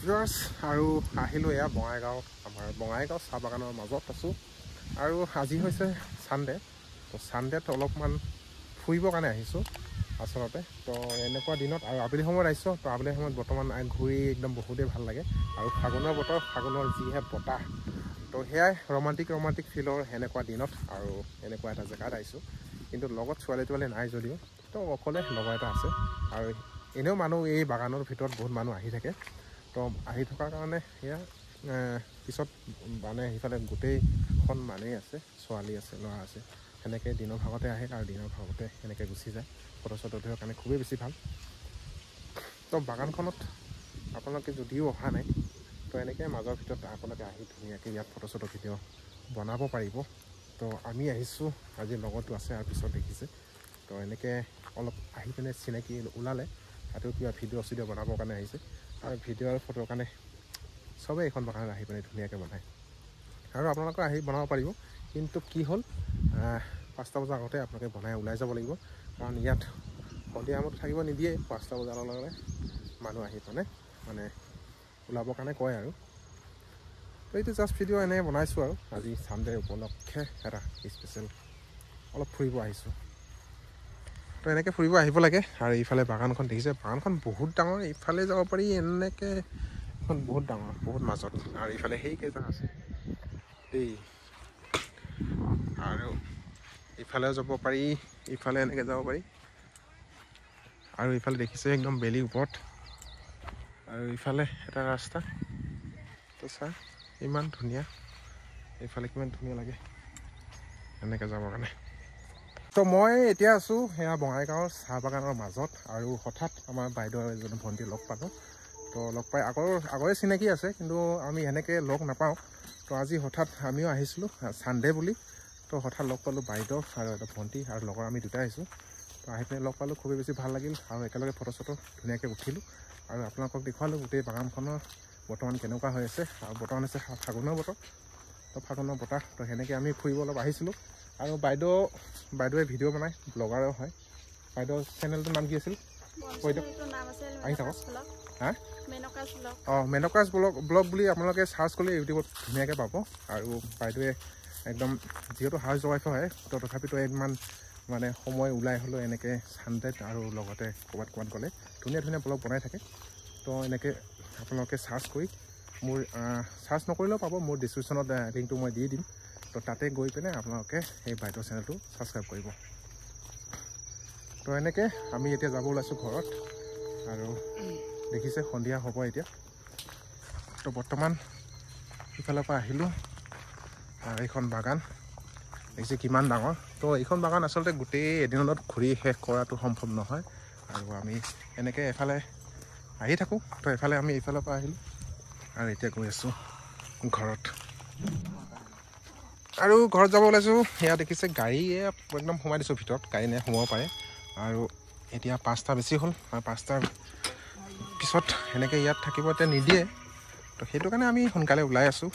viewers আৰু আহিলো এয়া বঙাইগাঁও আমাৰ বঙাইগাঁও চাহ বাগানৰ মাজত আছোঁ আৰু আজি হৈছে সানডে তো সানডেত অলপমান ফুৰিবৰ কাৰণে আহিছোঁ আচলতে তো এনেকুৱা দিনত আৰু আবেলি সময়ত আহিছোঁ তো আবেলি সময়ত বৰ্তমান ঘূৰি একদম বহুতেই ভাল লাগে আৰু ফাগুনৰ বতৰ ফাগুনৰ যিহে বতাহ তো সেয়াই ৰোমান্টিক ফিলৰ এনেকুৱা দিনত আৰু এনেকুৱা এটা জেগাত আহিছোঁ কিন্তু লগত ছোৱালী নাই যদিও তো অকলে লগৰ এটা আছে আৰু এনেও মানুহ এই বাগানৰ ভিতৰত বহুত মানুহ আহি থাকে তো আহি থকাৰ কাৰণে সেয়া পিছত মানে সেইফালে গোটেইখন মানুহেই আছে ছোৱালী আছে ল'ৰা আছে সেনেকৈ দিনৰ ভাগতে আহে আৰু দিনৰ ভাগতে সেনেকৈ গুচি যায় ফটো চটো উঠিবৰ কাৰণে খুবেই বেছি ভাল তো বাগানখনত আপোনালোকে যদিও অহা নাই তো এনেকৈ মাজৰ ভিতৰত আপোনালোকে আহি ধুনীয়াকৈ ইয়াত ফটো চটো ভিডিঅ' বনাব পাৰিব তো আমি আহিছোঁ আজি লগতো আছে আৰু পিছত দেখিছে তো এনেকৈ অলপ আহি পিনে চিনাকি ওলালে তাতো কিবা ভিডিঅ' চিডিঅ' বনাবৰ কাৰণে আহিছে আৰু ভিডিঅ' আৰু ফটোৰ কাৰণে চবেই এইখন বাগানত আহি পিনে ধুনীয়াকৈ বনায় আৰু আপোনালোকে আহি বনাব পাৰিব কিন্তু কি হ'ল 5টা বজাৰ আগতে আপোনালোকে বনাই ওলাই যাব লাগিব কাৰণ ইয়াত সন্ধিয়া সময়ত থাকিব নিদিয়ে 5টা বজাৰ লগে লগে মানুহ আহি মানে ওলাবৰ কাৰণে কয় আৰু তো এইটো জাষ্ট ভিডিঅ' এনেই বনাইছোঁ আৰু আজি সানডে উপলক্ষে এটা স্পেচিয়েল অলপ ফুৰিব আহিছোঁ তো এনেকৈ ফুৰিব আহিব লাগে আৰু এইফালে বাগানখন দেখিছে বাগানখন বহুত ডাঙৰ এইফালে যাব পাৰি এনেকৈ এখন বহুত ডাঙৰ বহুত মাজত আৰু এইফালে সেইকেইটা আছে দেই আৰু ইফালেও যাব পাৰি ইফালে এনেকৈ যাব পাৰি আৰু ইফালে দেখিছে একদম বেলিৰ ওপৰত আৰু ইফালে এটা ৰাস্তা তো চা ইমান ধুনীয়া এইফালে কিমান ধুনীয়া লাগে এনেকৈ যাবৰ কাৰণে তো মই এতিয়া আছোঁ সেয়া বঙাইগাঁৱৰ চাহ বাগানৰ মাজত আৰু হঠাৎ আমাৰ বাইদেউ এজনী ভণ্টি লগ পালোঁ তো লগ পাই আগৰে চিনাকি আছে কিন্তু আমি সেনেকৈ লগ নাপাওঁ তো আজি হঠাৎ আমিও আহিছিলোঁ সানডে বুলি তো হঠাৎ লগ পালোঁ বাইদেউ আৰু এটা ভণ্টি আৰু লগৰ আমি দুটাই আহিছোঁ তো আহি পিনে লগ পালোঁ খুবেই বেছি ভাল লাগিল আৰু একেলগে ফটো চটো ধুনীয়াকৈ উঠিলোঁ আৰু আপোনালোকক দেখুৱালোঁ গোটেই বাগানখনৰ বৰ্তমান কেনেকুৱা হৈ আছে আৰু বৰ্তমান হৈছে ফাগুনৰ বতৰ তো ফাগুনৰ বতাহ তো সেনেকৈ আমি ফুৰিব অলপ আহিছিলোঁ আৰু বাইদেৱে ভিডিঅ' বনায় ব্লগাৰো হয় বাইদেউ চেনেলটোৰ নাম কি আছিল কৈ দিয়ক আহি থাকক হা মেনকাছ ব্লগ বুলি আপোনালোকে চাৰ্চ কৰিলে ইউটিউবত ধুনীয়াকৈ পাব আৰু বাইদেৱে একদম যিহেতু হাউচ ৱাইফ হয় তো তথাপিতো ইমান মানে সময় ওলাই হ'লেও এনেকৈ সানডেত আৰু লগতে ক'ৰবাত গ'লে ধুনীয়া ব্লগ বনাই থাকে তো এনেকৈ আপোনালোকে চাৰ্চ কৰি মোৰ চাৰ্চ নকৰিলেও পাব মোৰ ডিছক্ৰিপশ্যনত লিংকটো মই দি দিম তো তাতে গৈ পিনে আপোনালোকে সেই বাইদেউৰ চেনেলটো ছাবস্ক্ৰাইব কৰিব তো এনেকৈ আমি এতিয়া যাব ওলাইছোঁ ঘৰত আৰু দেখিছে সন্ধিয়া হ'ব এতিয়া তো বৰ্তমান ইফালৰ পৰা আহিলোঁ আৰু এইখন বাগান দেখিছে কিমান ডাঙৰ তো এইখন বাগান আচলতে গোটেই এদিনত ঘূৰি শেষ কৰাটো সম্ভৱ নহয় আৰু আমি এনেকৈ এফালে আহি থাকোঁ তো এফালে আমি এইফালৰ পৰা আহিলোঁ আৰু এতিয়া গৈ আছোঁ ঘৰত আৰু ঘৰত যাব ওলাইছোঁ সেয়া দেখিছে গাড়ীয়ে একদম সোমাই দিছোঁ ভিতৰত গাড়ী নে সোমাব পাৰে আৰু এতিয়া 5টা বেছি হ'ল আৰু 5টাৰ পিছত সেনেকৈ ইয়াত থাকিব এতিয়া নিদিয়ে তো সেইটো কাৰণে আমি সোনকালে ওলাই আছোঁ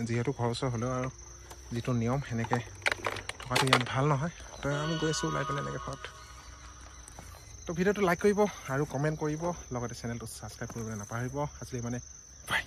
যিহেতু ঘৰ ওচৰ হ'লেও আৰু যিটো নিয়ম সেনেকৈ থকাটো ইয়াত ভাল নহয় তো আমি গৈ আছোঁ ওলাই পেলাই এনেকৈ ঘৰত তো ভিডিঅ'টো লাইক কৰিব আৰু কমেণ্ট কৰিব লগতে চেনেলটো ছাবস্ক্ৰাইব কৰিবলৈ নাপাহৰিব আজিলৈ মানে বাই